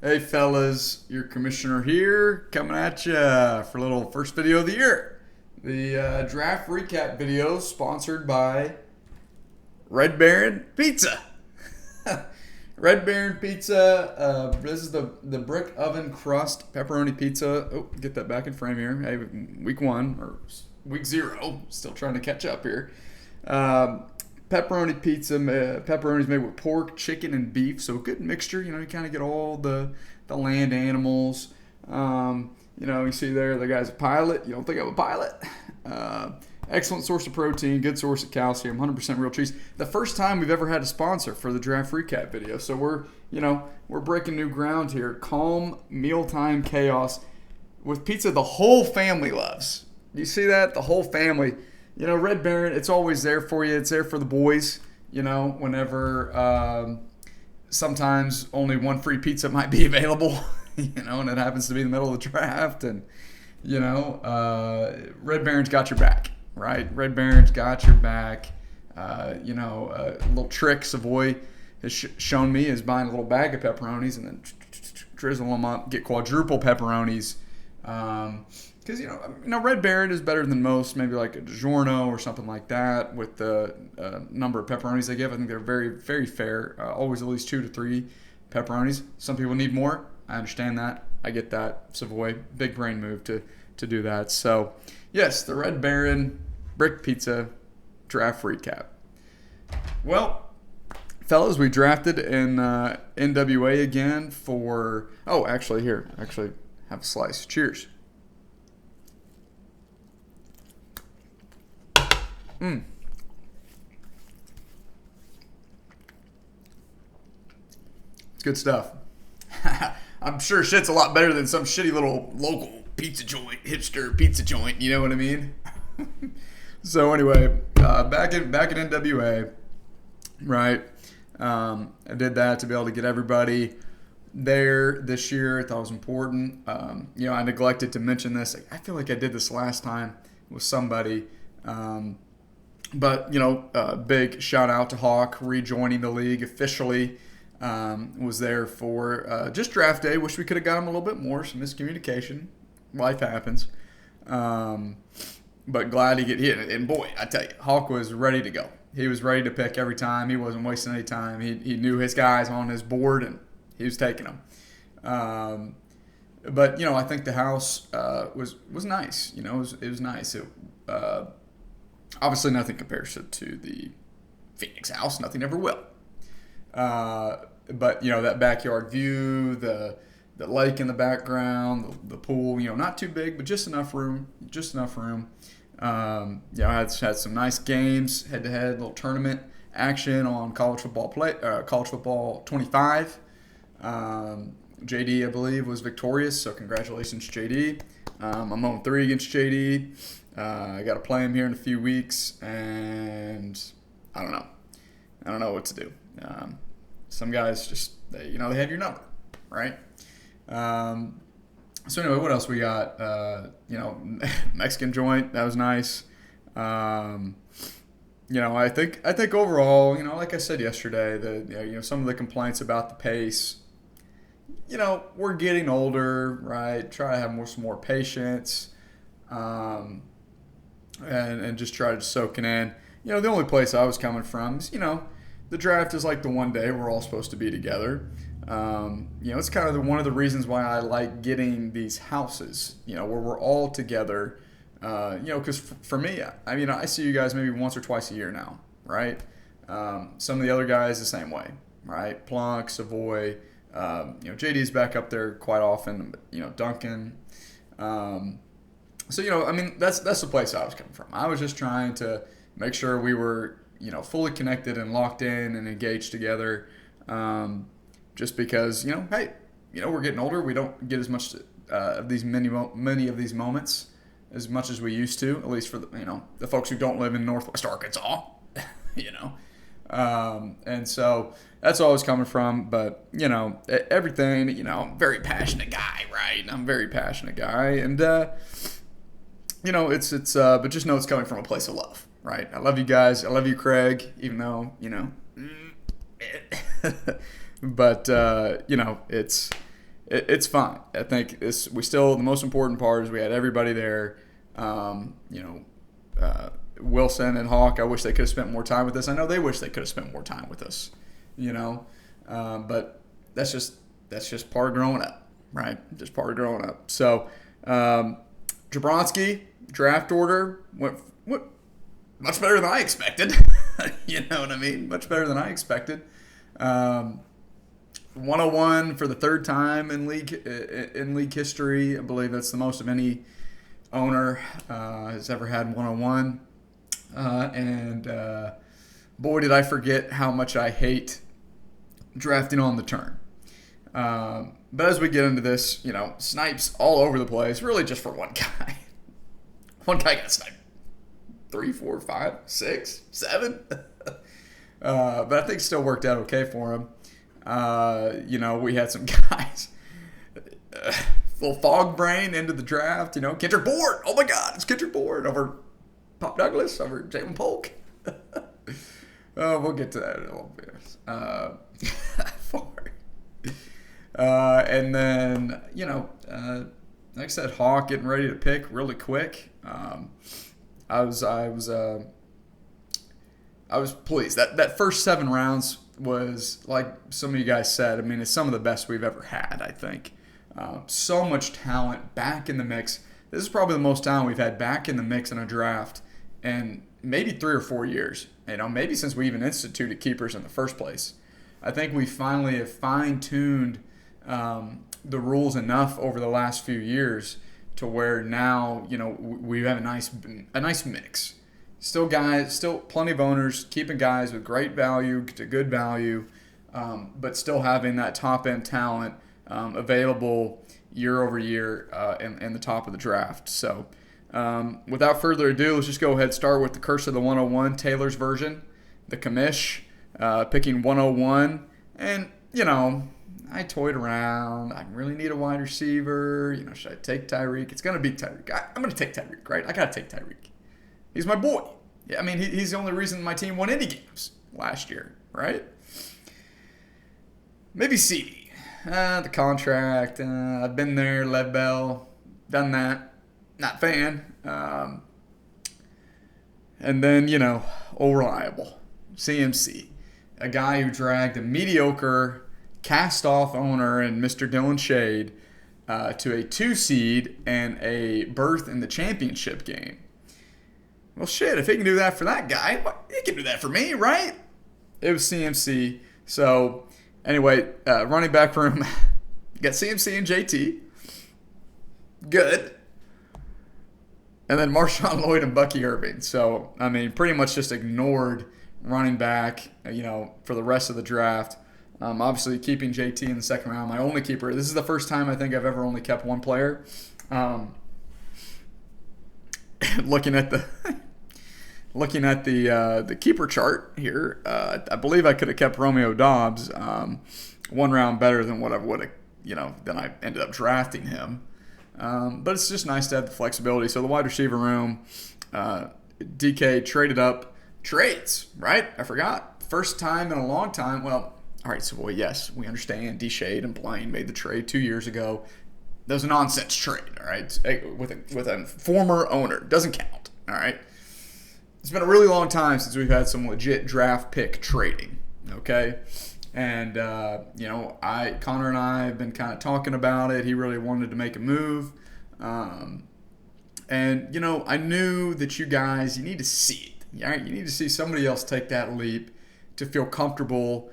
Hey fellas, your commissioner here, coming at you for a little first video of the year. The draft recap video sponsored by Red Baron Pizza. Red Baron Pizza. This is the brick oven crust pepperoni pizza. Oh, get that back in frame here. Hey, week one or week zero. Still trying to catch up here. Pepperoni pizza. Pepperoni's made with pork, chicken, and beef. So a good mixture. You know, you kind of get all the land animals. You see there the guy's a pilot. You don't think I'm a pilot? Excellent source of protein, good source of calcium, 100% real cheese. The first time we've ever had a sponsor for the draft recap video, so we're breaking new ground here. Calm mealtime chaos with pizza the whole family loves. You see that? The whole family. Red Baron, it's always there for you. It's there for the boys. Whenever sometimes only one free pizza might be available. And it happens to be in the middle of the draft, and Red Baron's got your back. Right, Red Baron's got your back. Little trick Savoy has shown me is buying a little bag of pepperonis and then drizzle them up, get quadruple pepperonis. Because Red Baron is better than most, maybe like a DiGiorno or something like that with the number of pepperonis they give. I think they're very, very fair. Always at least 2 to 3 pepperonis. Some people need more. I understand that. I get that. Savoy, big brain move to do that. So, yes, the Red Baron Brick Pizza draft recap. Well, fellas, we drafted in NWA again for... Oh, actually, here. Actually, have a slice. Cheers. It's good stuff. I'm sure shit's a lot better than some shitty little local pizza joint, hipster pizza joint. You know what I mean? So anyway, back in NWA, right? I did that to be able to get everybody there this year. I thought it was important. I neglected to mention this. I feel like I did this last time with somebody. But big shout out to Hawk rejoining the league officially. Was there for just draft day. Wish we could have got him a little bit more. Some miscommunication. Life happens. But glad to get hit. And boy, I tell you, Hawk was ready to go. He was ready to pick every time. He wasn't wasting any time. He knew his guys on his board, and he was taking them. But I think the house was nice. It was nice. Obviously, nothing compares to the Phoenix house. Nothing ever will. But that backyard view, the lake in the background, the pool, not too big, but just enough room. I had some nice games, head-to-head, little tournament action on college football 25. JD, I believe, was victorious, so congratulations, JD. I'm 0-3 against JD. I got to play him here in a few weeks, and I don't know what to do. Some guys just, they have your number, right? So anyway, what else we got? Mexican joint, that was nice. I think overall, like I said yesterday, some of the complaints about the pace. We're getting older, right? Try to have some more patience, and just try to soak it in. The only place I was coming from is, the draft is like the one day we're all supposed to be together. It's kind of one of the reasons why I like getting these houses, where we're all together. Because for me, I see you guys maybe once or twice a year now, right? Some of the other guys the same way, right? Plunk, Savoy, JD's back up there quite often, but, Duncan. That's the place I was coming from. I was just trying to make sure we were, fully connected and locked in and engaged together. Just because, hey, we're getting older. We don't get as much of these many of these moments as much as we used to, at least for the folks who don't live in Northwest Arkansas, and so that's all I was coming from. But, everything, I'm a very passionate guy, right? I'm a very passionate guy. And, but just know it's coming from a place of love, right? I love you guys. I love you, Craig, even though, but, it's it's fine. I think the most important part is we had everybody there. You know, Wilson and Hawk, I wish they could have spent more time with us. I know they wish they could have spent more time with us, you know. But that's just part of growing up, right? Just part of growing up. So, Jablonski, draft order, went much better than I expected. You know what I mean? Much better than I expected. 101 for the third time in league history. I believe that's the most of any owner has ever had 101. And boy, did I forget how much I hate drafting on the turn. But as we get into this, you know, snipes all over the place, really just for one guy. One guy got sniped 3, 4, 5, 6, 7. But I think it still worked out okay for him. You know, we had some guys, little fog brain into the draft. You know, Kendrick Bourne. Oh my God, it's Kendrick Bourne over Pop Douglas, over Jalen Polk. We'll get to that in a little bit. And then, you know, like I said, Hawk getting ready to pick really quick. I was pleased. That first 7 rounds was, like some of you guys said, I mean, it's some of the best we've ever had, I think. So much talent back in the mix. This is probably the most talent we've had back in the mix in a draft in maybe 3 or 4 years. You know, maybe since we even instituted keepers in the first place. I think we finally have fine-tuned the rules enough over the last few years to where now, you know, we have a nice mix. Still plenty of owners keeping guys with great value to good value, but still having that top end talent available year over year in the top of the draft. So, without further ado, let's just go ahead and start with the Curse of the 101, Taylor's version, the Commish, picking 101, and you know, I toyed around. I really need a wide receiver. You know, should I take Tyreek? It's gonna be Tyreek. I'm gonna take Tyreek, right? I gotta take Tyreek. He's my boy. Yeah, I mean, he's the only reason my team won any games last year, right? Maybe CD. The contract. I've been there, Lev Bell, done that. Not fan. And then, you know, old reliable. CMC. A guy who dragged a mediocre cast-off owner and Mr. Dylan Shade to a 2 seed and a berth in the championship game. Well, shit, if he can do that for that guy, he can do that for me, right? It was CMC. So, anyway, running back room, you got CMC and JT. Good. And then Marshawn Lloyd and Bucky Irving. So, I mean, pretty much just ignored running back, you know, for the rest of the draft. Obviously, keeping JT in the second round, my only keeper. This is the first time I think I've ever only kept one player. Looking at the keeper chart here, I believe I could have kept Romeo Doubs 1 round better than what I would have, you know, than I ended up drafting him. But it's just nice to have the flexibility. So the wide receiver room, DK traded up trades, right? I forgot. First time in a long time. Well, all right, so yes, we understand D-Shade and Blaine made the trade 2 years ago. That was a nonsense trade, all right, with a former owner. Doesn't count, all right? It's been a really long time since we've had some legit draft pick trading, okay? And, you know, Connor and I have been kind of talking about it. He really wanted to make a move. And, you know, I knew that you guys, you need to see it, all right? You need to see somebody else take that leap to feel comfortable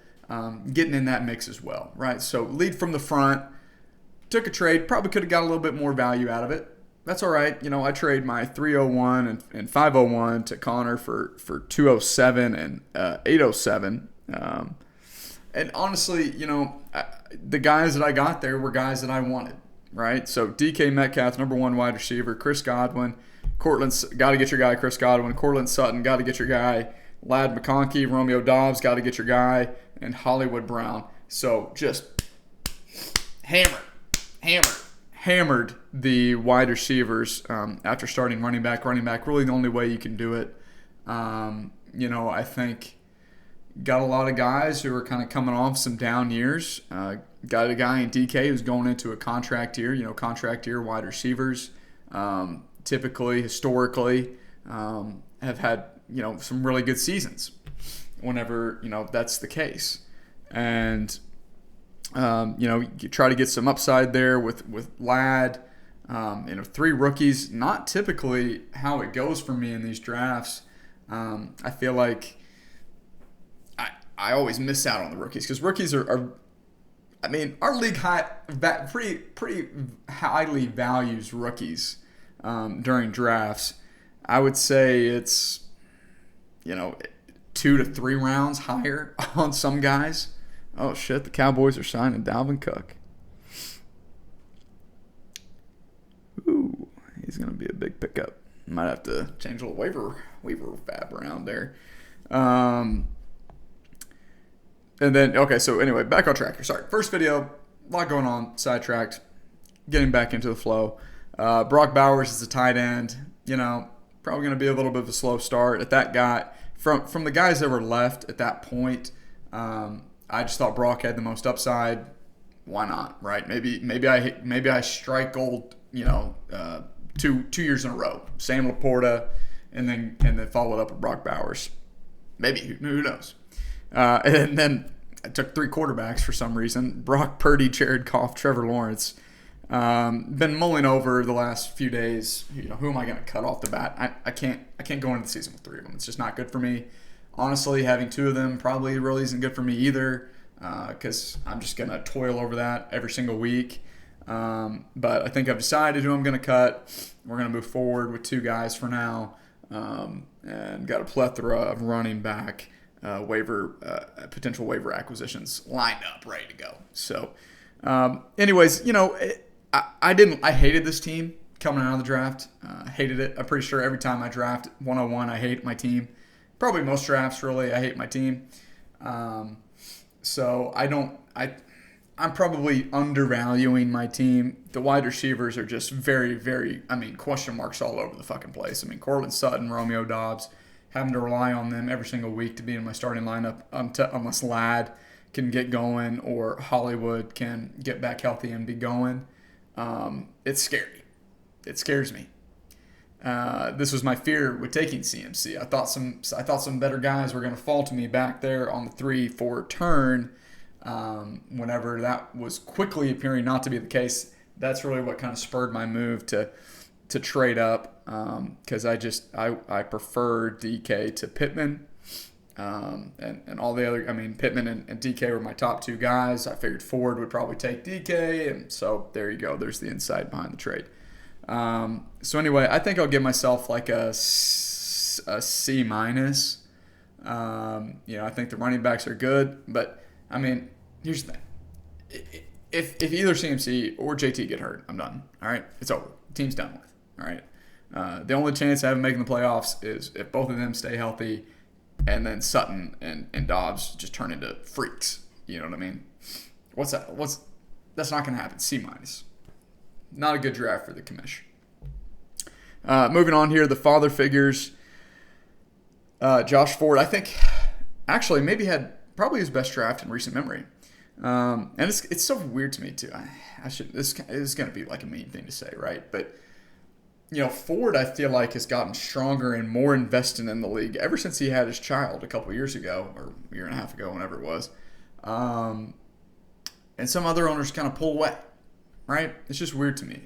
getting in that mix as well, right? So lead from the front, took a trade, probably could have got a little bit more value out of it. That's all right. You know, I trade my 301 and 501 to Connor for 207 and 807. And honestly, you know, the guys that I got there were guys that I wanted, right? So DK Metcalf, number 1 wide receiver, Chris Godwin, Cortland's got to get your guy, Chris Godwin, Cortland Sutton, got to get your guy, Lad McConkey, Romeo Doubs, got to get your guy, and Hollywood Brown. So just hammered the wide receivers after starting running back. Really the only way you can do it. You know, I think, got a lot of guys who are kind of coming off some down years. Got a guy in DK who's going into a contract year. Contract year wide receivers typically, historically, have had some really good seasons. Whenever that's the case, and you try to get some upside there with Ladd. 3 rookies, not typically how it goes for me in these drafts. I feel like I always miss out on the rookies because rookies are our league pretty highly values rookies during drafts. I would say it's 2 to 3 rounds higher on some guys. Oh shit, the Cowboys are signing Dalvin Cook. Ooh, he's going to be a big pickup. Might have to change a little waiver fab around there. And then, okay, so anyway, back on track here. Sorry, first video, a lot going on, sidetracked, getting back into the flow. Brock Bowers is a tight end. Probably going to be a little bit of a slow start. At that guy, from the guys that were left at that point, I just thought Brock had the most upside. Why not, right? Maybe I strike gold, 2 years in a row. Sam Laporta, and then followed up with Brock Bowers. Maybe, who knows? And then I took 3 quarterbacks for some reason. Brock Purdy, Jared Goff, Trevor Lawrence. Been mulling over the last few days. Who am I going to cut off the bat? I can't go into the season with 3 of them. It's just not good for me. Honestly, having 2 of them probably really isn't good for me either, because I'm just going to toil over that every single week. But I think I've decided who I'm going to cut. We're going to move forward with 2 guys for now, and got a plethora of running back potential waiver acquisitions lined up, ready to go. So, anyways, I hated this team coming out of the draft. Hated it. I'm pretty sure every time I draft 101, I hate my team. Probably most drafts, really, I hate my team. So I'm probably undervaluing my team. The wide receivers are just very, very, question marks all over the fucking place. Cortland Sutton, Romeo Doubs, having to rely on them every single week to be in my starting lineup unless Ladd can get going or Hollywood can get back healthy and be going. It's scary. It scares me. This was my fear with taking CMC. I thought some better guys were going to fall to me back there on the 3-4 turn. Whenever that was quickly appearing not to be the case, that's really what kind of spurred my move to trade up, because I prefer DK to Pittman, and all the other. Pittman and DK were my top 2 guys. I figured Ford would probably take DK, and so there you go. There's the insight behind the trade. So anyway, I think I'll give myself like a C minus. I think the running backs are good, but here's the thing. If either CMC or JT get hurt, I'm done. All right, it's over. The team's done with. All right. The only chance I have of making the playoffs is if both of them stay healthy, and then Sutton and Dobbs just turn into freaks. You know what I mean? What's that? That's not going to happen. C minus. Not a good draft for the Commish. Moving on here, the father figures. Josh Ford, I think, actually maybe had probably his best draft in recent memory. And it's so weird to me too. This is going to be like a mean thing to say, right? But Ford, I feel like, has gotten stronger and more invested in the league ever since he had his child a couple of years ago, or a year and a half ago, whenever it was. And some other owners kind of pull away. Right? It's just weird to me.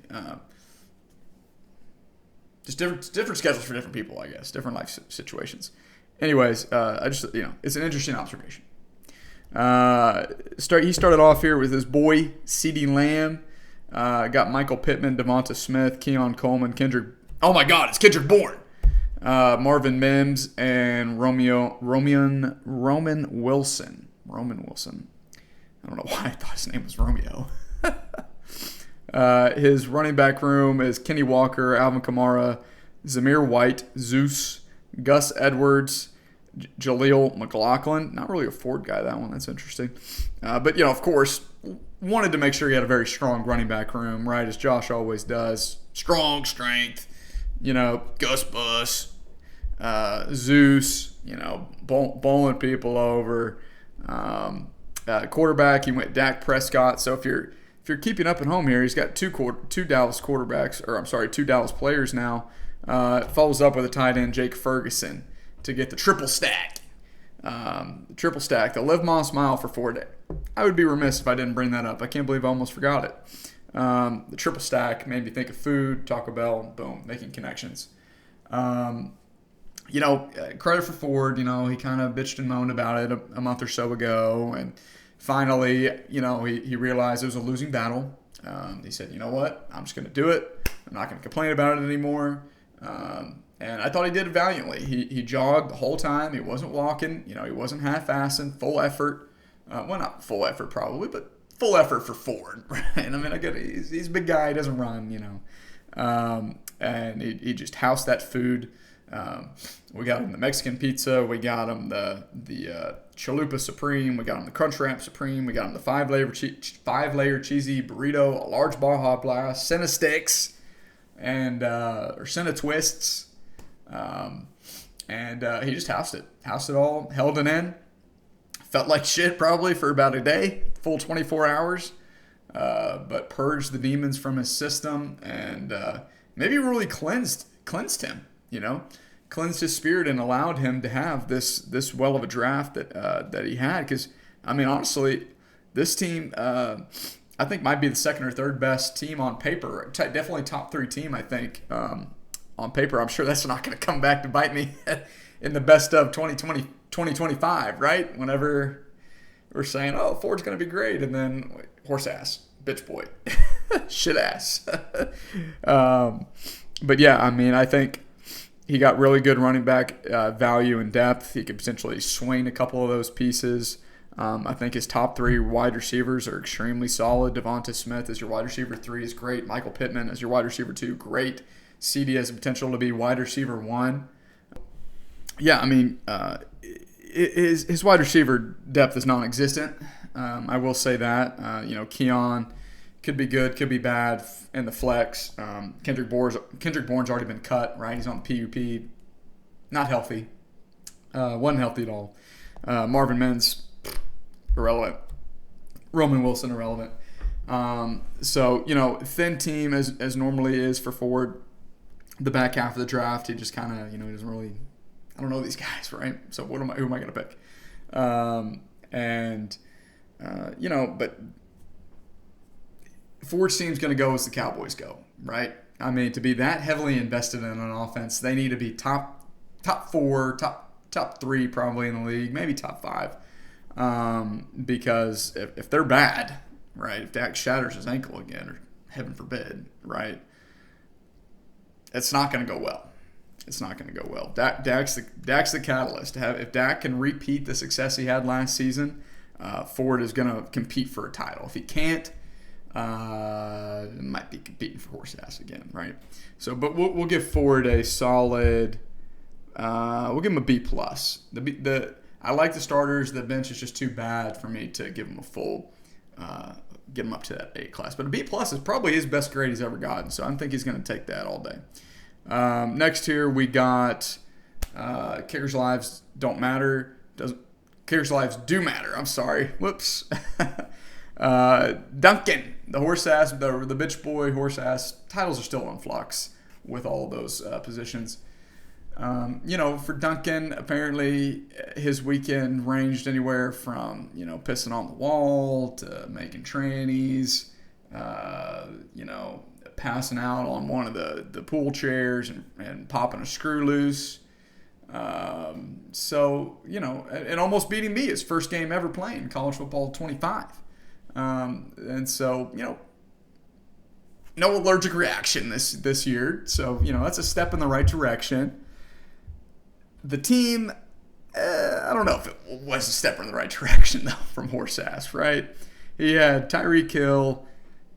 Just different schedules for different people, I guess. Different life situations. Anyways, it's an interesting observation. He started off here with his boy, CeeDee Lamb. Got Michael Pittman, Devonta Smith, Keon Coleman, Kendrick. Oh my God, it's Kendrick Bourne. Marvin Mims and Roman Wilson. Roman Wilson. I don't know why I thought his name was Romeo. His running back room is Kenny Walker, Alvin Kamara, Zamir White, Zeus, Gus Edwards, Jaleel McLaughlin. Not really a Ford guy, that one. That's interesting. But, of course, wanted to make sure he had a very strong running back room, right, as Josh always does. Strong strength, Gus Bus. Zeus, bowling people over. Quarterback, he went Dak Prescott. So if you're keeping up at home here, he's got two Dallas quarterbacks, or I'm sorry, two Dallas players now. Follows up with a tight end, Jake Ferguson, to get the triple stack. The Live Moss Mile for 4 days. I would be remiss if I didn't bring that up. I can't believe I almost forgot it. The triple stack made me think of food, Taco Bell, boom, making connections. Credit for Ford, he kind of bitched and moaned about it a month or so ago. And finally, he realized it was a losing battle. He said, you know what? I'm just going to do it. I'm not going to complain about it anymore. And I thought he did it valiantly. He jogged the whole time. He wasn't walking. He wasn't half-assing. Full effort. Well, not full effort probably, but full effort for Ford. Right? I mean, he's a big guy. He doesn't run, and he just housed that food. We got him the Mexican pizza. We got him the Chalupa Supreme. We got him the Crunchwrap Supreme. We got him the five-layer cheesy burrito, a large Baja Blast, Senna sticks, or Senna twists. He just housed it all, held it in. Felt like shit probably for about a day, full 24 hours, but purged the demons from his system and maybe really cleansed him, cleansed his spirit and allowed him to have this well of a draft that he had. Because I mean, honestly, this team I think might be the second or third best team on paper. Definitely top 3 team, I think. On paper, I'm sure that's not going to come back to bite me in the best of 2025, right? Whenever we're saying, oh, Ford's going to be great, and then horse ass, bitch boy, shit ass. But yeah, I mean, I think he got really good running back value and depth. He could potentially swing a couple of those pieces. I think his top 3 wide receivers are extremely solid. Devonta Smith as your wide receiver 3 is great. Michael Pittman as your wide receiver 2, great. CD has the potential to be wide receiver 1. Yeah, I mean, his wide receiver depth is non-existent. I will say that. Keon could be good, could be bad in the flex. Kendrick Bourne's already been cut, right? He's on the PUP. Not healthy. Wasn't healthy at all. Marvin Mims, irrelevant. Roman Wilson, irrelevant. Thin team as normally is for Ford. The back half of the draft, he just kind of, he doesn't really, I don't know these guys, right? So who am I going to pick? But Ford's team's going to go as the Cowboys go, right? I mean, to be that heavily invested in an offense, they need to be top 4, top 3 probably in the league, maybe top 5. Because if they're bad, right, if Dak shatters his ankle again, or heaven forbid, right, it's not going to go well. It's not going to go well. Dak's the catalyst. If Dak can repeat the success he had last season, Ford is going to compete for a title. If he can't, it might be competing for horse ass again, right? So, but we'll give Ford a solid. We'll give him a B plus. I like the starters. The bench is just too bad for me to give him a full. Get him up to that A class. But a B plus is probably his best grade he's ever gotten. So I think he's going to take that all day. Next here we got kickers' lives don't matter. Kickers' lives do matter. I'm sorry. Whoops. Duncan, the horse ass, the bitch boy horse ass. Titles are still in flux with all those positions. For Duncan, apparently his weekend ranged anywhere from, pissing on the wall to making trannies, passing out on one of the pool chairs and popping a screw loose. And almost beating me his first game ever playing college football 25. No allergic reaction this year. So, that's a step in the right direction. The team, I don't know if it was a step in the right direction, though, from horse ass, right? He had Tyreek Hill,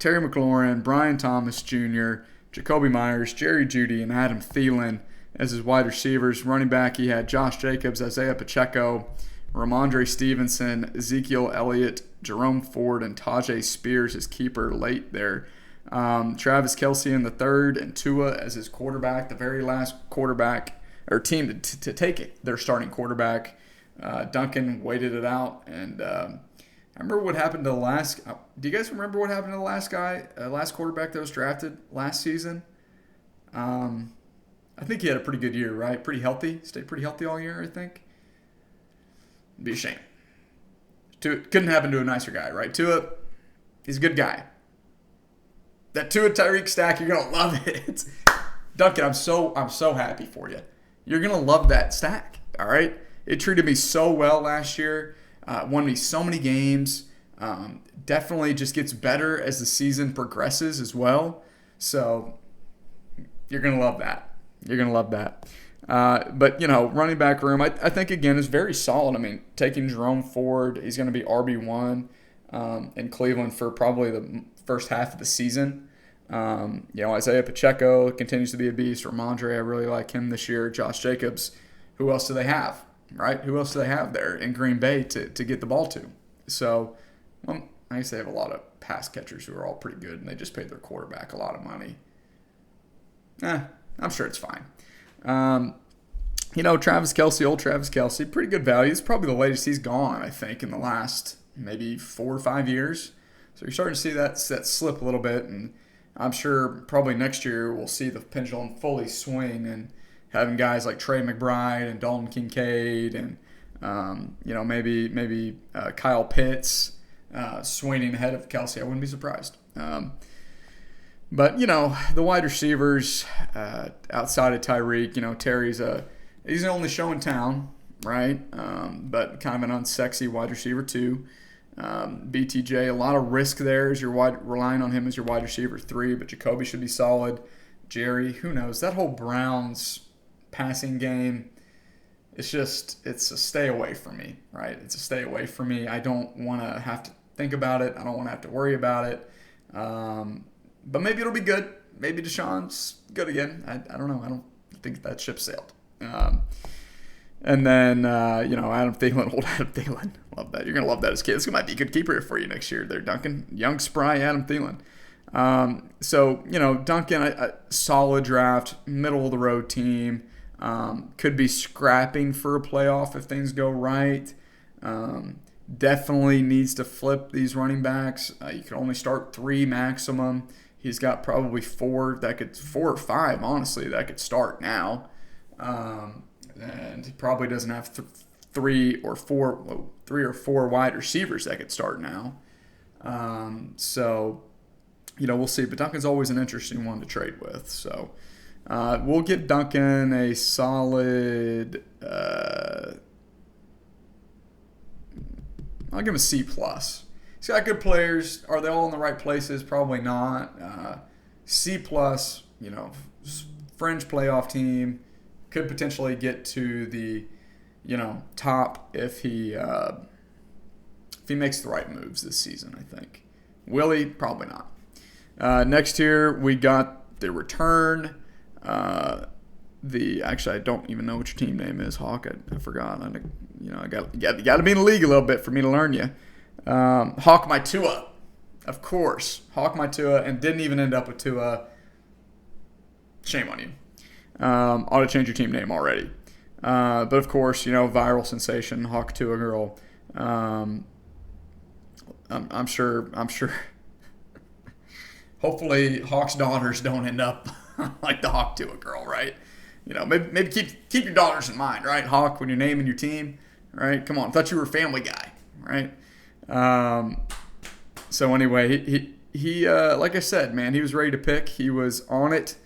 Terry McLaurin, Brian Thomas Jr., Jacoby Myers, Jerry Jeudy, and Adam Thielen as his wide receivers. Running back, he had Josh Jacobs, Isaiah Pacheco, Ramondre Stevenson, Ezekiel Elliott, Jerome Ford, and Tajay Spears as keeper late there. Travis Kelce in the third, and Tua as his quarterback, the very last quarterback or team to take their starting quarterback. Duncan waited it out, and I remember what happened to the last. Do you guys remember what happened to the last quarterback that was drafted last season? I think he had a pretty good year, right? Pretty healthy, stayed pretty healthy all year, I think. It'd be a shame. Couldn't happen to a nicer guy, right? Tua, he's a good guy. That Tua Tyreek stack, you're gonna love it. Duncan, I'm so happy for you. You're gonna love that stack. All right. It treated me so well last year. Won me so many games. Definitely just gets better as the season progresses as well. So you're gonna love that. You're gonna love that. But running back room, I think again is very solid. I mean, taking Jerome Ford, he's going to be RB1 in Cleveland for probably the first half of the season. Isaiah Pacheco continues to be a beast. Ramondre, I really like him this year. Josh Jacobs, who else do they have, right? Who else do they have there in Green Bay to get the ball to? So, I guess they have a lot of pass catchers who are all pretty good, and they just paid their quarterback a lot of money. I'm sure it's fine. Travis Kelce, old Travis Kelce, pretty good value. It's probably the latest he's gone, I think, in the last maybe 4 or 5 years. So you're starting to see that slip a little bit, and I'm sure probably next year we'll see the pendulum fully swing and having guys like Trey McBride and Dalton Kincaid and maybe Kyle Pitts swinging ahead of Kelce. I wouldn't be surprised. But the wide receivers outside of Tyreek, Terry's he's the only show in town, right? But kind of an unsexy wide receiver too. BTJ, a lot of risk there as relying on him as your wide receiver 3, but Jacoby should be solid. Jerry, who knows? That whole Browns passing game, it's a stay away from me, right? It's a stay away from me. I don't want to have to think about it. I don't want to have to worry about it. But maybe it'll be good. Maybe Deshaun's good again. I don't know. I don't think that ship sailed. And then, Adam Thielen, old Adam Thielen. Love that. You're going to love that as a kid. This might be a good keeper for you next year there, Duncan. Young, spry Adam Thielen. Duncan, a solid draft, middle-of-the-road team. Could be scrapping for a playoff if things go right. Definitely needs to flip these running backs. You can only start 3 maximum. He's got probably 4 or 5, honestly, that could start now. And he probably doesn't have 3 or 4 wide receivers that could start now. We'll see. But Duncan's always an interesting one to trade with. So we'll give Duncan a solid. I'll give him a C+. He's got good players. Are they all in the right places? Probably not. C+, fringe playoff team. Could potentially get to the, top if he makes the right moves this season, I think. Will he? Probably not. Next year, we got the return. Actually, I don't even know what your team name is, Hawk. I forgot. I got to be in the league a little bit for me to learn you. Hawk my Tua, of course. Hawk my Tua, and didn't even end up with Tua. Shame on you. Ought to change your team name already. But of course, viral sensation, Hawk Tua girl. I'm sure. Hopefully, Hawk's daughters don't end up like the Hawk Tua girl, right? Maybe keep your daughters in mind, right? Hawk, when you're naming your team, right? Come on, I thought you were a Family Guy, right? So anyway, he like I said, man, he was ready to pick. He was on it.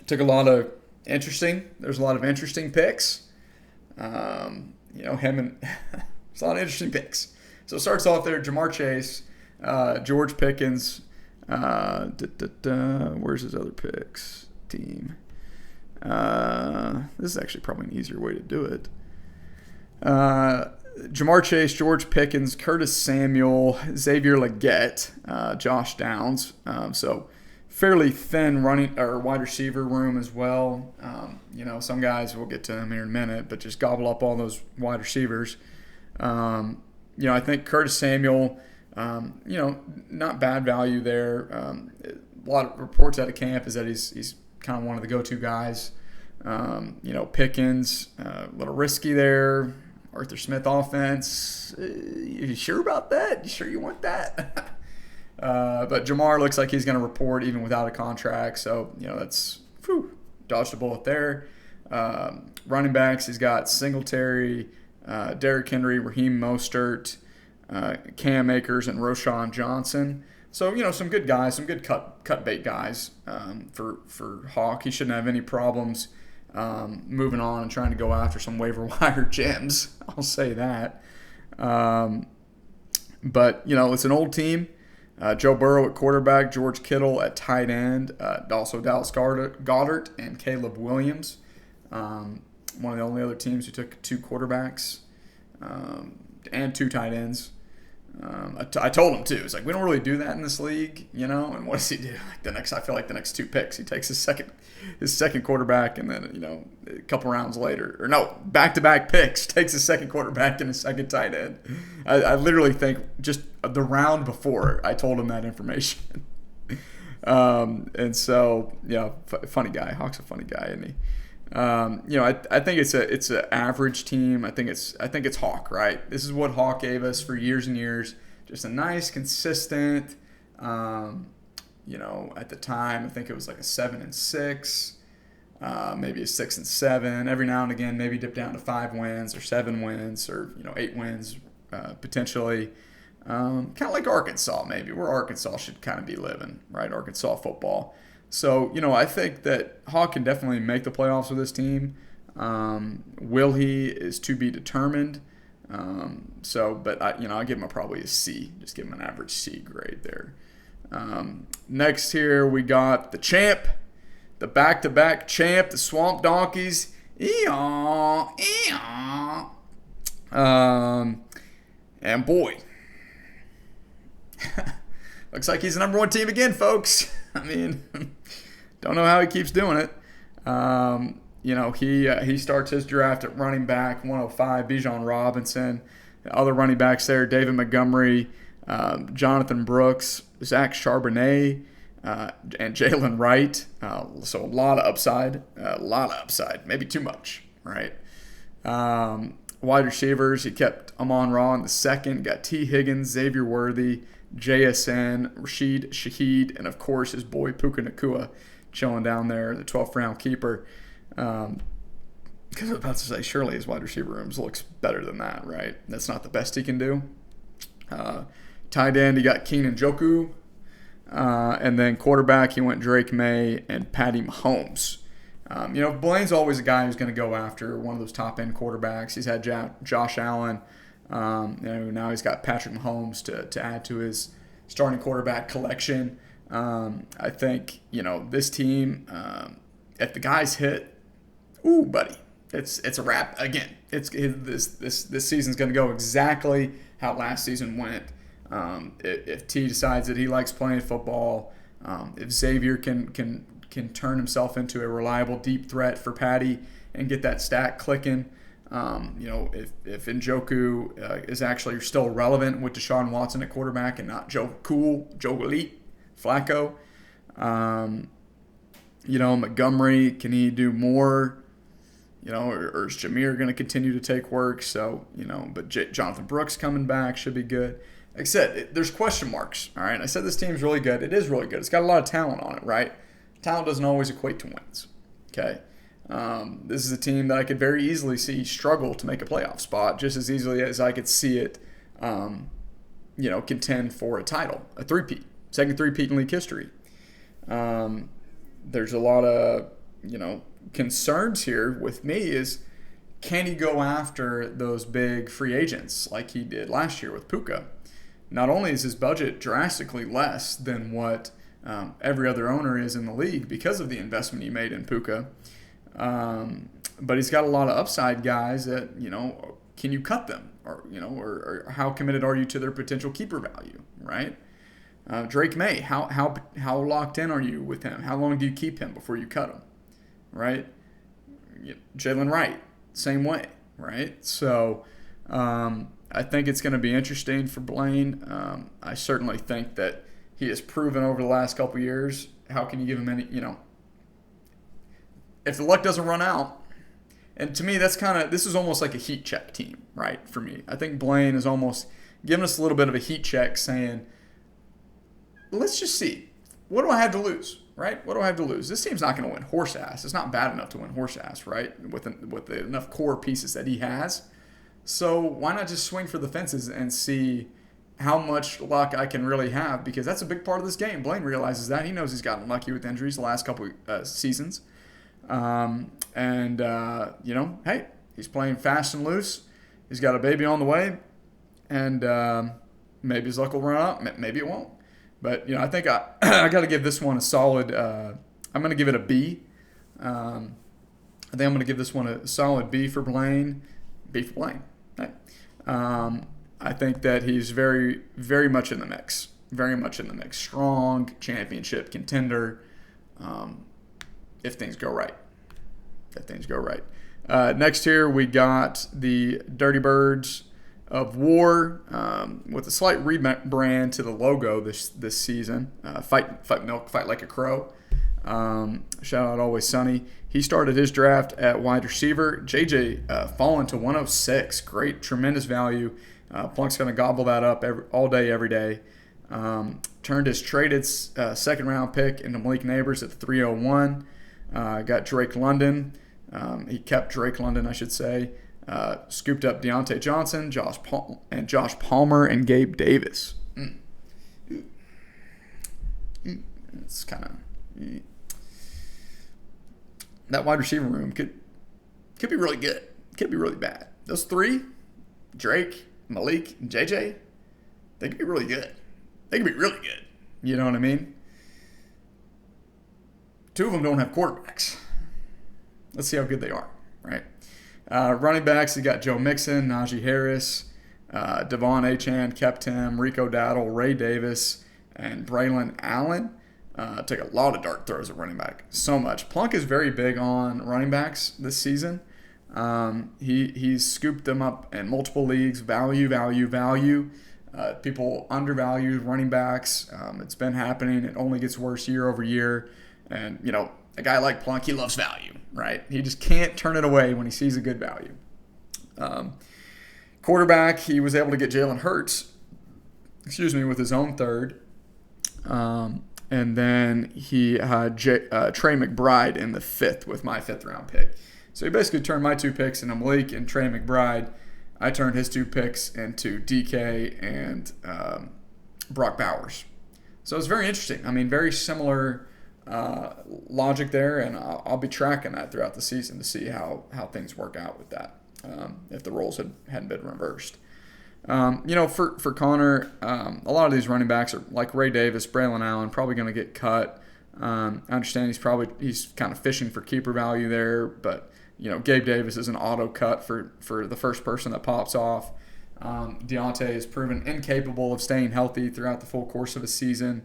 There's a lot of interesting picks. Him and there's a lot of interesting picks. So it starts off there, Jamar Chase, George Pickens. Where's his other picks team? This is actually probably an easier way to do it. Jamar Chase, George Pickens, Curtis Samuel, Xavier Legette, Josh Downs. So fairly thin running or wide receiver room as well. Some guys, we'll get to them here in a minute, but just gobble up all those wide receivers. I think Curtis Samuel, not bad value there. A lot of reports out of camp is that he's kind of one of the go-to guys. Pickens, a little risky there. Arthur Smith offense. You sure about that? You sure you want that? But Jamar looks like he's going to report even without a contract. So, that's dodged a bullet there. Running backs, he's got Singletary, Derrick Henry, Raheem Mostert, Cam Akers, and Roschon Johnson. So, some good guys, some good cut bait guys for Hawk. He shouldn't have any problems moving on and trying to go after some waiver wire gems. I'll say that. But, it's an old team. Joe Burrow at quarterback, George Kittle at tight end, also Dallas Goedert and Caleb Williams. One of the only other teams who took 2 quarterbacks and 2 tight ends. I told him too. It's like, we don't really do that in this league, And what does he do? I feel like the next 2 picks, he takes his second quarterback, and then a couple rounds later, or no, back-to-back picks, takes his second quarterback and his second tight end. I literally think just the round before I told him that information. And so funny guy. Hawk's a funny guy, isn't he? I think it's an average team. I think it's Hawk, right? This is what Hawk gave us for years and years. Just a nice, consistent. At the time, I think it was like a 7-6, maybe a 6-7. Every now and again, maybe dip down to 5 wins or 7 wins or 8 wins potentially. Kind of like Arkansas, maybe, where Arkansas should kind of be living, right? Arkansas football. So, I think that Hawk can definitely make the playoffs with this team. Will he is to be determined. But I give him probably a C. Just give him an average C grade there. Next here we got the champ, the back-to-back champ, the Swamp Donkeys. And boy, looks like he's the number 1 team again, folks. I mean, don't know how he keeps doing it. He starts his draft at running back, 105, Bijan Robinson. The other running backs there, David Montgomery, Jonathan Brooks, Zach Charbonnet, and Jalen Wright. So a lot of upside, maybe too much, right? Wide receivers, he kept Amon-Ra in the second, got T. Higgins, Xavier Worthy, JSN, Rashid Shaheed, and of course his boy Puka Nacua chilling down there, the 12th round keeper. Because I was about to say, surely his wide receiver rooms looks better than that, right? That's not the best he can do. Tight end, he got Keenan Njoku. And then quarterback, he went Drake May and Patty Mahomes. Blaine's always a guy who's going to go after one of those top-end quarterbacks. He's had Josh Allen. Now he's got Patrick Mahomes to add to his starting quarterback collection. I think, this team, if the guys hit, ooh, buddy, it's a wrap. Again, this season's going to go exactly how last season went. If T decides that he likes playing football, if Xavier can turn himself into a reliable deep threat for Patty and get that stack clicking, if Njoku is actually still relevant with Deshaun Watson at quarterback and not Joe Elite, Flacco, Montgomery, can he do more? Or is Jameer going to continue to take work? So, but Jonathan Brooks coming back should be good. Like I said, there's question marks, all right? I said this team's really good. It is really good. It's got a lot of talent on it, right? Talent doesn't always equate to wins, okay? This is a team that I could very easily see struggle to make a playoff spot, just as easily as I could see it, contend for a title, a three-peat, second three-peat in league history. There's a lot of, concerns here with me is, can he go after those big free agents like he did last year with Puka? Not only is his budget drastically less than what every other owner is in the league because of the investment he made in Puka, but he's got a lot of upside guys that, can you cut them? Or how committed are you to their potential keeper value, right? Drake May, how locked in are you with him? How long do you keep him before you cut him, right? Jalen Wright, same way, right? So I think it's going to be interesting for Blaine. I certainly think that he has proven over the last couple years. How can you give him any, if the luck doesn't run out, and to me, this is almost like a heat check team, right? For me, I think Blaine is almost giving us a little bit of a heat check, saying, let's just see, what do I have to lose, right? What do I have to lose? This team's not going to win horse ass. It's not bad enough to win horse ass, right? With enough core pieces that he has. So why not just swing for the fences and see how much luck I can really have? Because that's a big part of this game. Blaine realizes that. He knows he's gotten lucky with injuries the last couple seasons. Hey, he's playing fast and loose. He's got a baby on the way. And maybe his luck will run out. Maybe it won't. But, I think I got to give this one a solid I'm going to give it a B. I think I'm going to give this one a solid B for Blaine. B for Blaine. Right. I think that he's very, very much in the mix. Very much in the mix. Strong championship contender if things go right. Next here we got the Dirty Birds of War with a slight rebrand to the logo this season. Fight Milk, Fight Like a Crow. Shout out Always Sunny. He started his draft at wide receiver. JJ fallen to 106. Great, tremendous value. Plunk's going to gobble that up all day, every day. Turned his traded second-round pick into Malik Neighbors at 301. Got Drake London. He kept Drake London, I should say. Scooped up Deontay Johnson, Josh Palmer, and Gabe Davis. It's kind of... That wide receiver room could be really good. Could be really bad. Those three, Drake, Malik, and JJ, they could be really good. You know what I mean? Two of them don't have quarterbacks. Let's see how good they are, right? Running backs, you got Joe Mixon, Najee Harris, Devon Achane, kept him, Rico Dowdle, Ray Davis, and Braylon Allen. Took a lot of dart throws at running back. So much. Plunk is very big on running backs this season. He's scooped them up in multiple leagues. Value. People undervalue running backs. It's been happening. It only gets worse year over year. And, a guy like Plunk, he loves value, right? He just can't turn it away when he sees a good value. Quarterback, he was able to get Jalen Hurts, with his own third. And then he had Trey McBride in the fifth with my fifth-round pick. So he basically turned my two picks into Malik and Trey McBride. I turned his two picks into DK and Brock Bowers. So it's very interesting. I mean, very similar logic there, and I'll be tracking that throughout the season to see how things work out with that, if the roles hadn't been reversed. For Connor, a lot of these running backs are like Ray Davis, Braylon Allen, probably going to get cut. I understand he's kind of fishing for keeper value there, but Gabe Davis is an auto cut for the first person that pops off. Deontay has proven incapable of staying healthy throughout the full course of a season.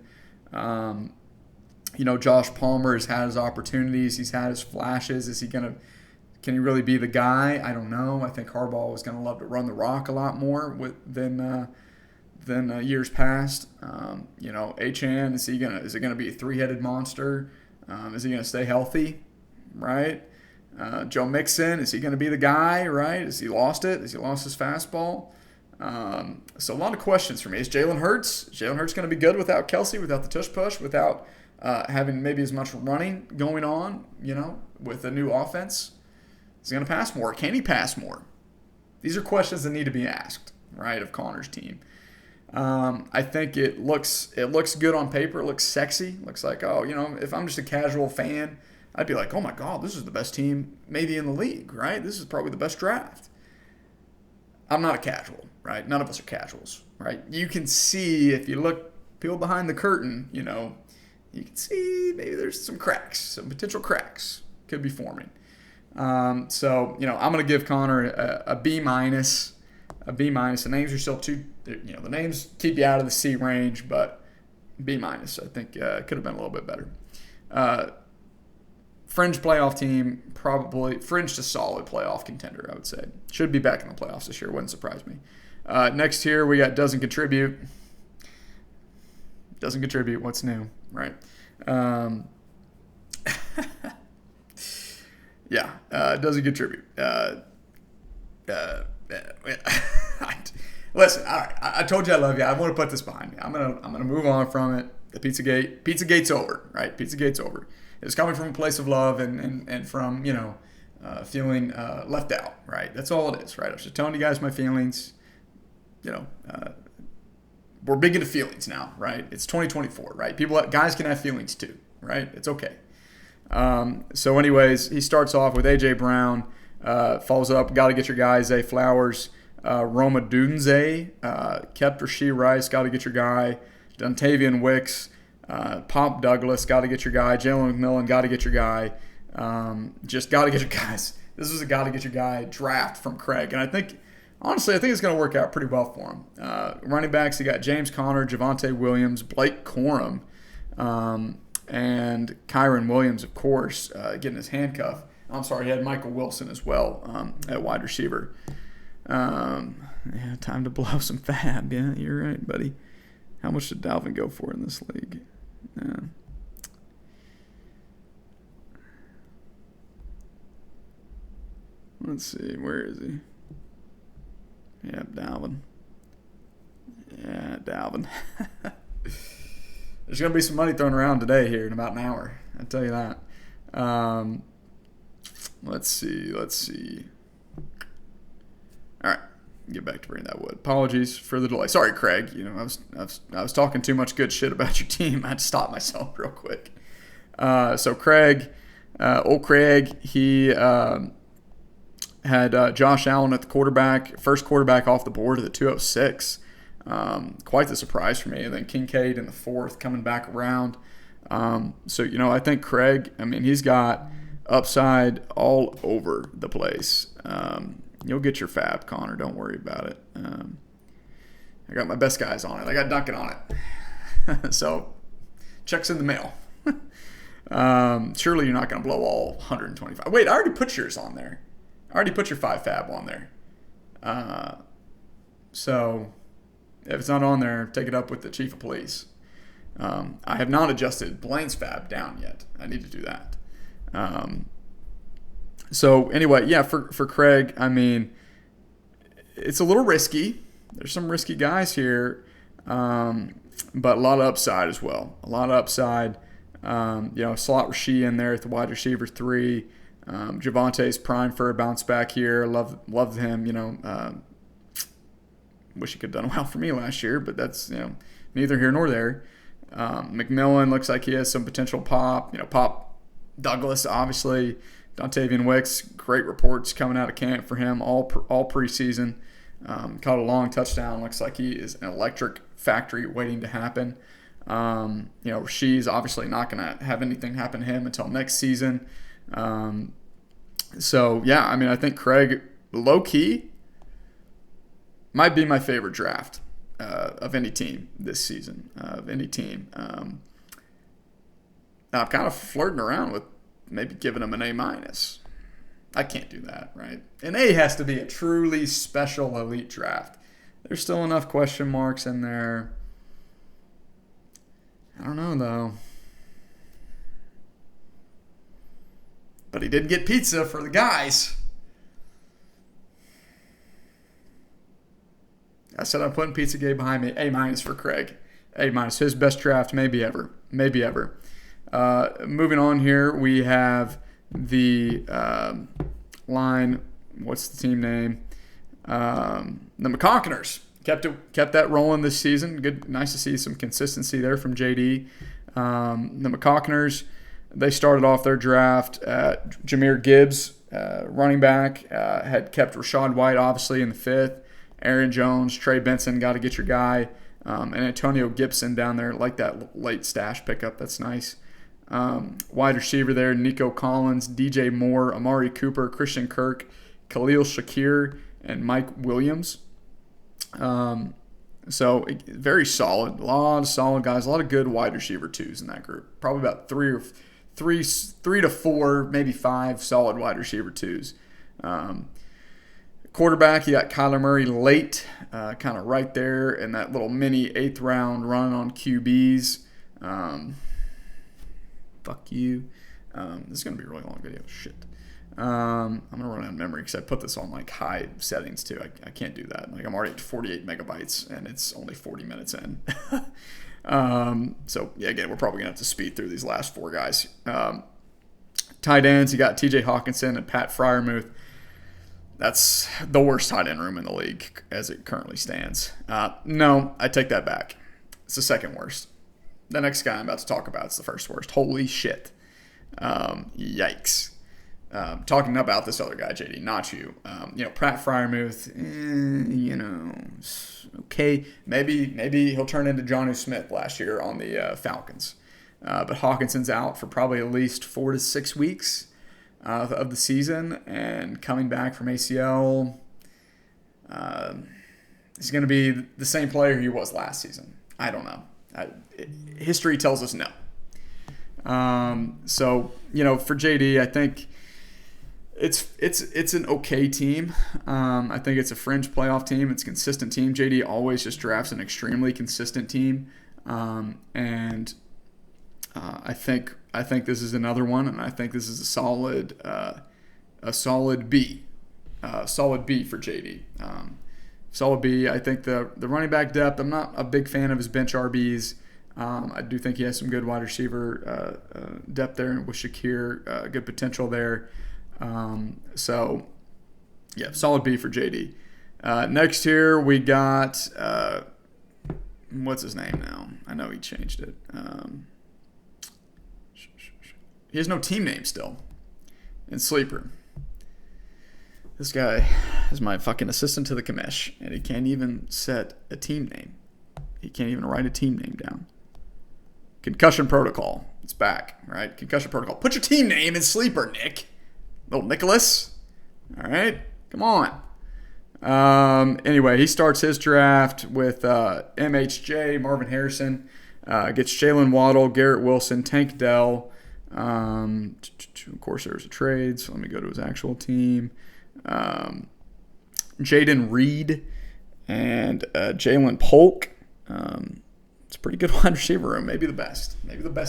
Josh Palmer has had his opportunities, he's had his flashes. Can he really be the guy? I don't know. I think Harbaugh was going to love to run the rock a lot more than years past. Achane, is it going to be a three-headed monster? Is he going to stay healthy? Right. Joe Mixon, is he going to be the guy? Right. Has he lost it? Has he lost his fastball? So a lot of questions for me. Is Jalen Hurts going to be good without Kelsey, without the tush push, without having maybe as much running going on? With a new offense. Is he going to pass more? Can he pass more? These are questions that need to be asked, right, of Connor's team. I think it looks good on paper. It looks sexy. Looks like, if I'm just a casual fan, I'd be like, oh my God, this is the best team maybe in the league, right? This is probably the best draft. I'm not a casual, right? None of us are casuals, right? You can see, if you peel behind the curtain, you can see maybe there's some potential cracks could be forming. I'm going to give Connor a B minus. The names are still the names keep you out of the C range, but B minus. I think could have been a little bit better. Fringe playoff team, probably fringe to solid playoff contender, I would say. Should be back in the playoffs this year. Wouldn't surprise me. Next here we got doesn't contribute. Doesn't contribute. What's new, right? Yeah, doesn't contribute. Listen, all right. I told you I love you. I want to put this behind me. I'm gonna move on from it. The Pizzagate's over, right? Pizzagate's over. It's coming from a place of love and from feeling left out, right? That's all it is, right? I was just telling you guys my feelings. We're big into feelings now, right? It's 2024, right? Guys can have feelings too, right? It's okay. So anyways, he starts off with A.J. Brown, follows up, got to get your guy, Zay Flowers, Roma Dunze, Kepler She Rice, got to get your guy, Dontavian Wicks, Pop Douglas, got to get your guy, Jalen McMillan, got to get your guy, just got to get your guys. This was a got to get your guy draft from Craig, and I think it's going to work out pretty well for him. Running backs, you got James Conner, Javonte Williams, Blake Corum, and Kyron Williams, of course, getting his handcuff. I'm sorry, he had Michael Wilson as well at wide receiver. Time to blow some fab. Yeah, you're right, buddy. How much did Dalvin go for in this league? Let's see, where is he? Yeah, Dalvin. There's going to be some money thrown around today here in about an hour. I'll tell you that. Let's see. All right, get back to bringing that wood. Apologies for the delay. Sorry, Craig. I was talking too much good shit about your team. I had to stop myself real quick. So Craig, old Craig, he had Josh Allen at the quarterback, first quarterback off the board at the 206. Quite the surprise for me. And then Kincaid in the fourth coming back around. So I think Craig, he's got upside all over the place. You'll get your fab, Connor. Don't worry about it. I got my best guys on it. I got Duncan on it. So checks in the mail. Surely you're not going to blow all 125. Wait, I already put yours on there. I already put your 5 fab on there. So if it's not on there, take it up with the chief of police. I have not adjusted Blaine's fab down yet. I need to do that. So anyway, yeah, for Craig, it's a little risky. There's some risky guys here, but a lot of upside as well. A lot of upside. Slot Rasheed in there at the wide receiver 3. Javante's prime for a bounce back here. Love him. Wish he could have done well for me last year, but that's neither here nor there. McMillan looks like he has some potential pop. Pop Douglas, obviously. Dontavian Wicks, great reports coming out of camp for him all preseason. Caught a long touchdown. Looks like he is an electric factory waiting to happen. Rasheed's obviously not going to have anything happen to him until next season. I think Craig, low-key, might be my favorite draft of any team this season. I'm kind of flirting around with maybe giving him an A-. I can't do that, right? An A has to be a truly special elite draft. There's still enough question marks in there. I don't know, though. But he did get pizza for the guys. I said I'm putting Pizzagate behind me. A- for Craig. A-. His best draft maybe ever. Moving on here, we have the line. What's the team name? The McConkiners. Kept that rolling this season. Good, nice to see some consistency there from JD. The McConkiners, they started off their draft at Jahmyr Gibbs, running back. Had kept Rachaad White obviously in the 5th. Aaron Jones, Trey Benson, got to get your guy, and Antonio Gibson down there, like that late stash pickup. That's nice. Wide receiver there, Nico Collins, DJ Moore, Amari Cooper, Christian Kirk, Khalil Shakir, and Mike Williams. So very solid. A lot of solid guys. A lot of good wide receiver 2s in that group. Probably about three to four, maybe 5 solid wide receiver 2s. Quarterback, you got Kyler Murray late, kind of right there in that little mini 8th round run on QBs. Fuck you. This is going to be a really long video. Shit. I'm gonna run out of memory because I put this on like high settings too. I can't do that. Like I'm already at 48 megabytes and it's only 40 minutes in. So yeah, again, we're probably gonna have to speed through these last four guys. Tight ends, you got T.J. Hawkinson and Pat Fryermuth. That's the worst tight end room in the league as it currently stands. No, I take that back. It's the second worst. The next guy I'm about to talk about is the first worst. Holy shit. Yikes. Talking about this other guy, JD, not you. Pat Fryermuth, okay. Maybe he'll turn into Jonnu Smith last year on the Falcons. But Hawkinson's out for probably at least 4 to 6 weeks of the season, and coming back from ACL, he's going to be the same player he was last season. I don't know. History tells us no. So for JD, I think it's an okay team. I think it's a fringe playoff team. It's a consistent team. JD always just drafts an extremely consistent team, and I think this is another one, and I think this is a solid B, solid B for JD. Solid B. I think the running back depth. I'm not a big fan of his bench RBs. I do think he has some good wide receiver depth there, and with Shakir, good potential there. So yeah, solid B for JD. Next here we got what's his name now? I know he changed it. He has no team name still in Sleeper. This guy is my fucking assistant to the commish, and he can't even set a team name. He can't even write a team name down. Concussion protocol. It's back, right? Concussion protocol. Put your team name in Sleeper, Nick. Little Nicholas. All right? Come on. Anyway, he starts his draft with MHJ, Marvin Harrison. Gets Jalen Waddle, Garrett Wilson, Tank Dell. Of course, there's a trade, so let me go to his actual team. Jaden Reed and Jalen Polk. It's a pretty good wide receiver room, maybe the best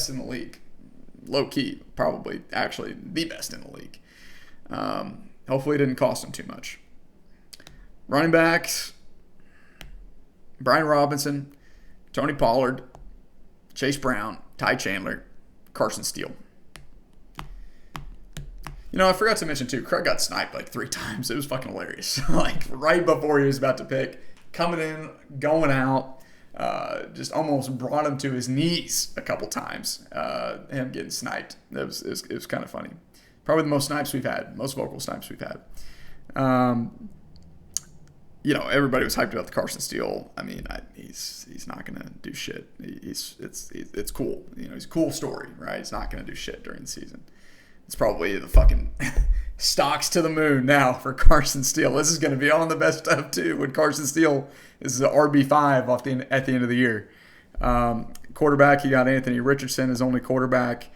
in the league. Low key, probably actually the best in the league. Hopefully it didn't cost him too much. Running backs, Brian Robinson, Tony Pollard, Chase Brown, Ty Chandler, Carson Steele. I forgot to mention too, Craig got sniped like 3 times. It was fucking hilarious. Like right before he was about to pick, coming in, going out, just almost brought him to his knees a couple times. Him getting sniped. It was kind of funny. Probably the most snipes we've had, most vocal snipes we've had. Everybody was hyped about the Carson Steele. I mean, he's not gonna do shit. It's cool. He's a cool story, right? He's not gonna do shit during the season. It's probably the fucking stocks to the moon now for Carson Steele. This is going to be on the best stuff too when Carson Steele is the RB5 at the end of the year. Quarterback, he got Anthony Richardson as only quarterback.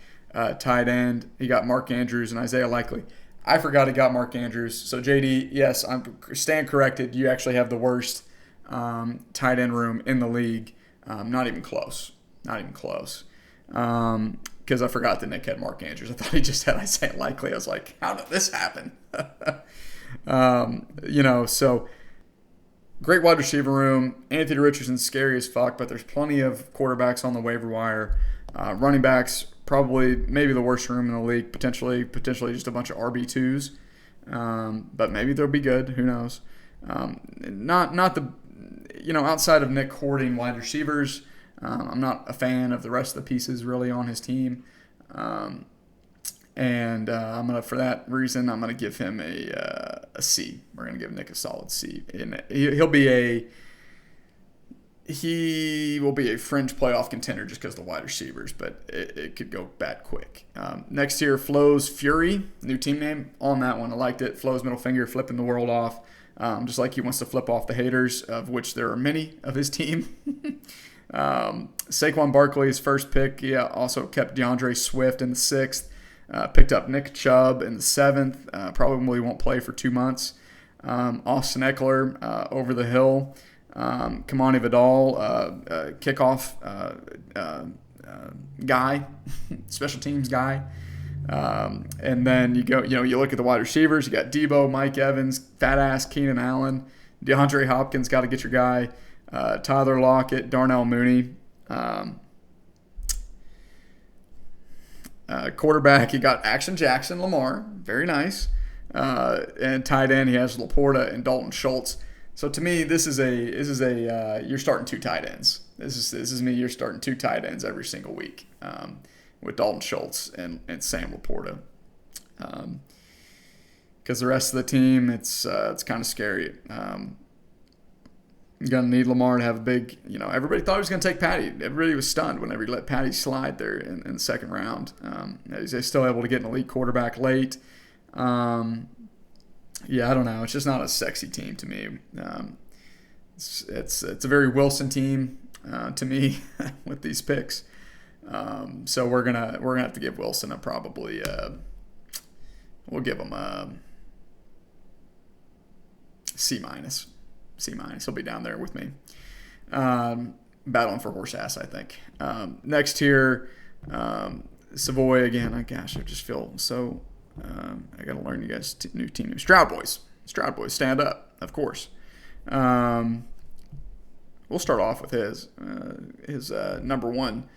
Tight end, he got Mark Andrews and Isaiah Likely. I forgot he got Mark Andrews. So JD, yes, I'm stand corrected. You actually have the worst tight end room in the league. Not even close. Because I forgot that Nick had Mark Andrews. I thought he just had Isaiah Likely. I was like, how did this happen? So great wide receiver room. Anthony Richardson's scary as fuck, but there's plenty of quarterbacks on the waiver wire. Running backs, probably maybe the worst room in the league, potentially just a bunch of RB2s. But maybe they'll be good. Who knows? Not the, outside of Nick hoarding wide receivers, I'm not a fan of the rest of the pieces really on his team. For that reason, I'm gonna give him a C. We're gonna give Nick a solid C. And he will be a fringe playoff contender just because of the wide receivers, but it could go bad quick. Next here, Flo's Fury, new team name on that one. I liked it. Flo's middle finger flipping the world off, just like he wants to flip off the haters, of which there are many of his team. Saquon Barkley's first pick. He also kept DeAndre Swift in the 6th. Picked up Nick Chubb in the 7th. Probably won't play for 2 months. Austin Eckler over the hill. Kamani Vidal, kickoff guy, special teams guy. And then you look at the wide receivers. You got Debo, Mike Evans, fat ass Keenan Allen, DeAndre Hopkins. Got to get your guy. Tyler Lockett, Darnell Mooney. Quarterback, you got Action Jackson Lamar, very nice. And tight end, he has Laporta and Dalton Schultz. So to me, this is a you're starting 2 tight ends. This is me. You're starting 2 tight ends every single week with Dalton Schultz and Sam Laporta. Because the rest of the team, it's kind of scary. You're going to need Lamar to have a big, everybody thought he was going to take Patty. Everybody was stunned whenever he let Patty slide there in the second round. He's still able to get an elite quarterback late. I don't know. It's just not a sexy team to me. It's a very Wilson team to me with these picks. So we're gonna have to give Wilson we'll give him a C minus. He'll be down there with me. Battling for horse ass, I think. Next here, Savoy again. I just feel so. I got to learn you guys new team names. Stroud Boys, stand up, of course. We'll start off with his number 1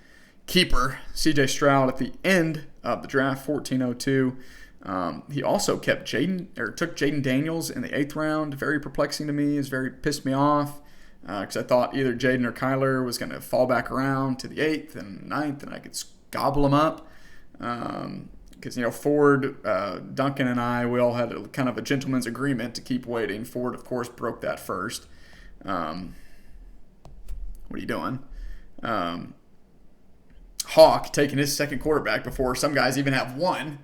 keeper, C.J. Stroud, at the end of the draft, 1402. He also took Jaden Daniels in the 8th round. Very perplexing to me. It's very pissed me off because I thought either Jaden or Kyler was going to fall back around to the 8th and 9th, and I could gobble them up. Because Ford, Duncan, and we all had a kind of a gentleman's agreement to keep waiting. Ford, of course, broke that first. What are you doing? Hawk taking his second quarterback before some guys even have one.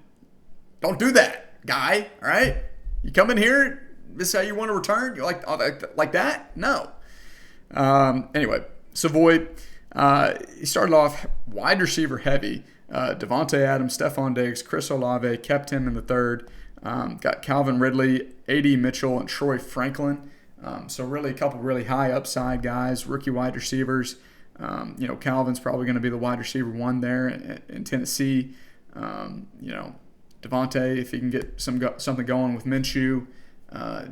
Don't do that, guy. All right, you come in here. This is how you want to return. You like that? No. Anyway, Savoy. He started off wide receiver heavy. Devontae Adams, Stephon Diggs, Chris Olave, kept him in the 3rd. Got Calvin Ridley, A.D. Mitchell, and Troy Franklin. So really a couple really high upside guys, rookie wide receivers. Calvin's probably going to be the wide receiver 1 there in Tennessee. Devontae, if he can get something going with Minshew.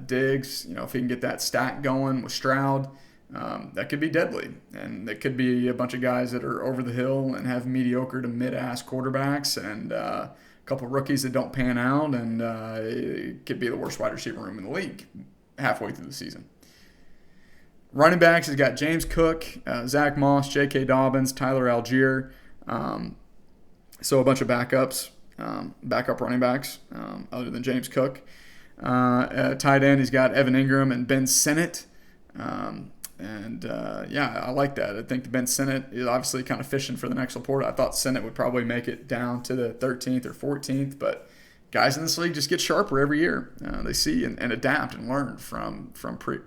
Diggs, if he can get that stack going with Stroud. That could be deadly, and it could be a bunch of guys that are over the hill and have mediocre to mid-ass quarterbacks, and a couple rookies that don't pan out, and it could be the worst wide receiver room in the league halfway through the season. Running backs, he's got James Cook, Zach Moss, J.K. Dobbins, Tyler Algier, so a bunch of backup running backs other than James Cook. Tight end, he's got Evan Ingram and Ben Sinnott. I like that. I think Ben Sinnott is obviously kind of fishing for the next Laporta. I thought Sinnott would probably make it down to the 13th or 14th, but guys in this league just get sharper every year. They see and adapt and learn from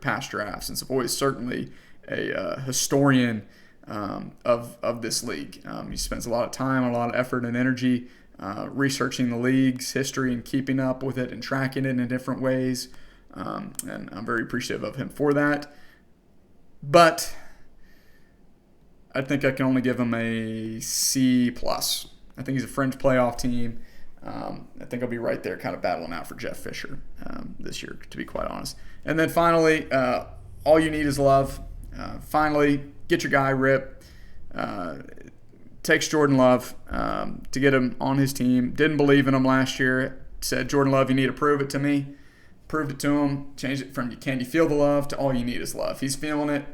past drafts. And Savoy is certainly a historian of this league. He spends a lot of time, a lot of effort and energy researching the league's history and keeping up with it and tracking it in different ways. And I'm very appreciative of him for that. But I think I can only give him a C+. I think he's a fringe playoff team. I think I'll be right there kind of battling out for Jeff Fisher this year, to be quite honest. And then finally, all you need is love. Finally, get your guy, Rip. Takes Jordan Love to get him on his team. Didn't believe in him last year. Said, Jordan Love, you need to prove it to me. Proved it to him. Changed it from can you feel the love to all you need is love. He's feeling it.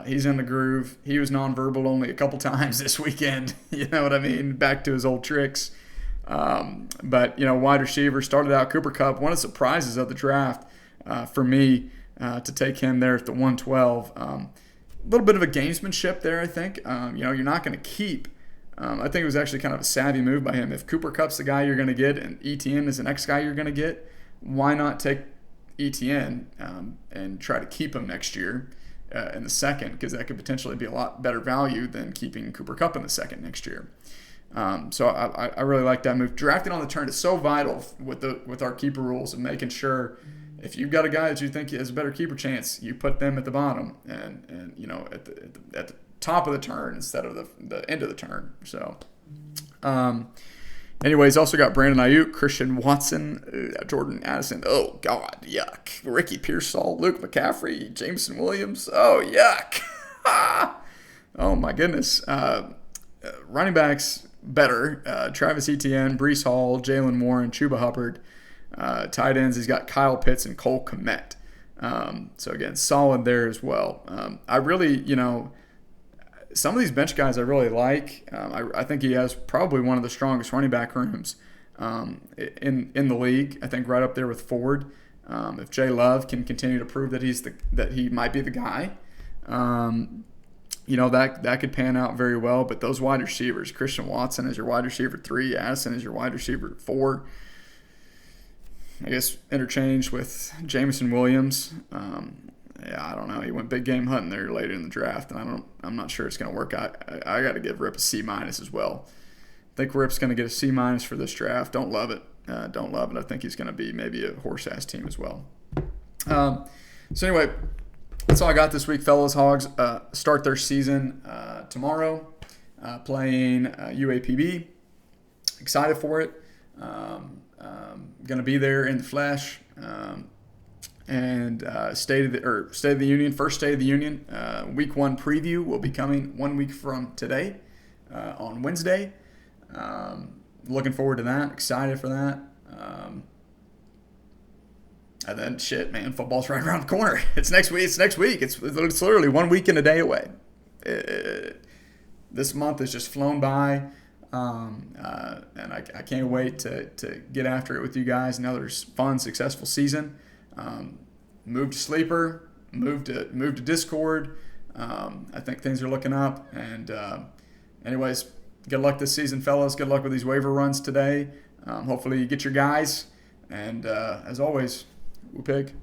He's in the groove. He was nonverbal only a couple times this weekend. You know what I mean? Back to his old tricks. But wide receiver started out Cooper Kupp. One of the surprises of the draft for me to take him there at the 112. A little bit of a gamesmanship there, I think. You're not going to keep. I think it was actually kind of a savvy move by him. If Cooper Kupp's the guy you're going to get and ETN is the next guy you're going to get, why not take ETN and try to keep him next year in the second? Because that could potentially be a lot better value than keeping Cooper Kupp in the second next year. So I really like that move. Drafting on the turn is so vital with our keeper rules and making sure if you've got a guy that you think has a better keeper chance, you put them at the bottom and at the top of the turn instead of the end of the turn. So Anyways, also got Brandon Ayuk, Christian Watson, Jordan Addison. Oh, God, yuck. Ricky Pearsall, Luke McCaffrey, Jameson Williams. Oh, yuck. Oh, my goodness. Running backs, better. Travis Etienne, Brees Hall, Jalen Warren, Chuba Hubbard. Tight ends, he's got Kyle Pitts and Cole Kmet. So, again, solid there as well. I really, some of these bench guys I really like. I think he has probably one of the strongest running back rooms in the league. I think right up there with Ford. If Jay Love can continue to prove that he might be the guy, that could pan out very well. But those wide receivers, Christian Watson is your wide receiver 3, Addison is your wide receiver 4. I guess interchanged with Jameson Williams. I don't know. He went big game hunting there later in the draft, and I'm not sure it's going to work out. I got to give Rip a C- as well. I think Rip's going to get a C- for this draft. Don't love it. Don't love it. I think he's going to be maybe a horse-ass team as well. So anyway, that's all I got this week, fellas. Hogs start their season tomorrow, playing UAPB. Excited for it. Going to be there in the flesh. And State of the Union, first State of the Union, Week 1 preview will be coming 1 week from today on Wednesday. Looking forward to that. Excited for that. And then shit, man, football's right around the corner. It's next week. It's literally 1 week and a day away. This month has just flown by. And I can't wait to get after it with you guys. Another fun, successful season. Move to Sleeper, move to Discord. I think things are looking up. And anyways, good luck this season, fellas. Good luck with these waiver runs today. Hopefully you get your guys. And as always, Woo Pig.